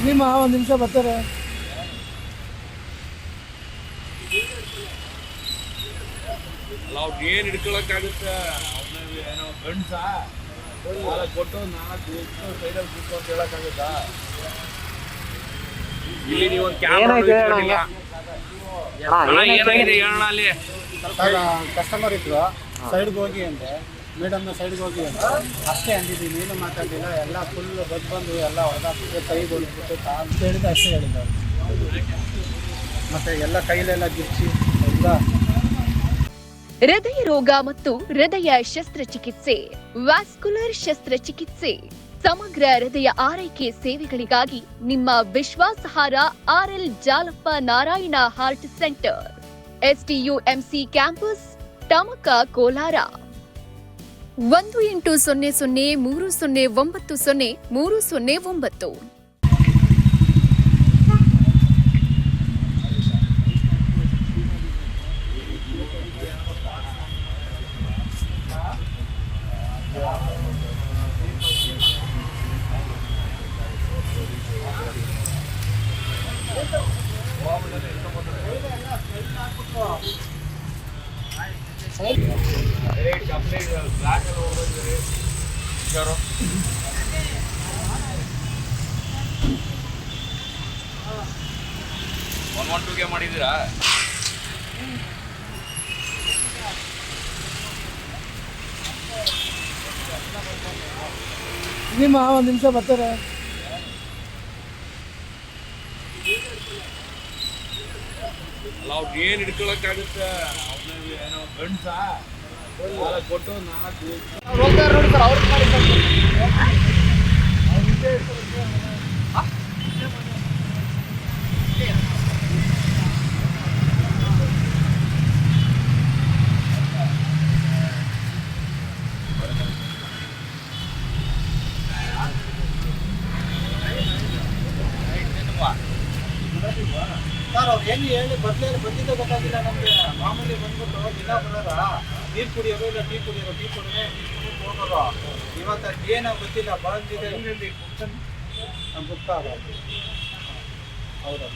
ನಿಮ್ಮ ಒಂದು ನಿಮಿಷ ಬರ್ತಾರೆ. ಅಲ್ಲ ಅವ್ರು ಏನು ಹಿಡ್ಕೊಳಕ್ಕಾಗುತ್ತೆ? ಏನೋ ಗಂಡ್ಸ ಕೊಟ್ಟು 4 ಸೈಡಲ್ಲಿ ಕೂತು ಅಂತ ಹೇಳಕ್ಕಾಗುತ್ತಾ? ಇಲ್ಲಿ ನೀವು ಒಂದು ಹೇಳೋಣ ಅಲ್ಲಿ ಕಸ್ಟಮರ್ ಇದ್ರು, ಸೈಡ್ಗೆ ಹೋಗಿ ಅಂದೆ, ಮೇಡಮ್ನ ಸೈಡ್ಗೆ ಹೋಗಿ ಅಂತ ಅಷ್ಟೇ ಅಂದಿದ್ದೀನಿ. ಏನು ಮಾತಾಡಲಿಲ್ಲ. ಎಲ್ಲ ಫುಲ್ ಬಂದು ಎಲ್ಲ ಹೊಡೆದಾಕ್ಬಿಟ್ಟು ಕೈ ಹೊಡ್ಬಿಟ್ಟು ಅಂತ ಹೇಳಿದ್ದು ಅಷ್ಟೇ ಹೇಳಿದ್ದಾರೆ. ಮತ್ತು ಎಲ್ಲ ಕೈಲೆಲ್ಲ ಗಿಚ್ಚಿ ಎಲ್ಲ. ಹೃದಯ ರೋಗ ಮತ್ತು ಹೃದಯ ಶಸ್ತ್ರಚಿಕಿತ್ಸೆ, ವ್ಯಾಸ್ಕ್ಯುಲರ್ ಶಸ್ತ್ರಚಿಕಿತ್ಸೆ, ಸಮಗ್ರ ಹೃದಯ ಆರೈಕೆ ಸೇವೆಗಳಿಗಾಗಿ ನಿಮ್ಮ ವಿಶ್ವಾಸಾರ್ಹ RL Jalappa Narayana heart centre, STUMC campus, Tamaka, Kolar. 180030090309. ಗೆ ಮಾಡಿದ್ದೀರಾ? ನಿಮ್ಮ ಒಂದು ನಿಮಿಷ ಬರ್ತಾರೆ. ಅಲ್ಲ ಅವ್ರು ಏನು ಹಿಡ್ಕೊಳಕ್ಕಾಗುತ್ತೆ? ಏನೋ ಗಂಡ್ಸ ಕೊಟ್ಟು 4 ಅವ್ರು ಏನು ಹೇಳಿ ಬಂದಿದ್ದೇ ಗೊತ್ತಾಗಿಲ್ಲ ನಮಗೆ. ಮಾಮೂಲಿ ಬಂದ್ಬಿಟ್ಟು ದಿನ ಬರೋರ ನೀರು ಕುಡಿಯೋರು, ಇಲ್ಲ ಟೀ ಕುಡಿಯೋರು, ಟೀ ಕುಡಿದ್ರೆ ಹೋಗೋರು. ಇವತ್ತು ಏನೋ ಗೊತ್ತಿಲ್ಲ ಬಂದಿದೆ. ಗೊತ್ತಾಗ ಹೌದಾ?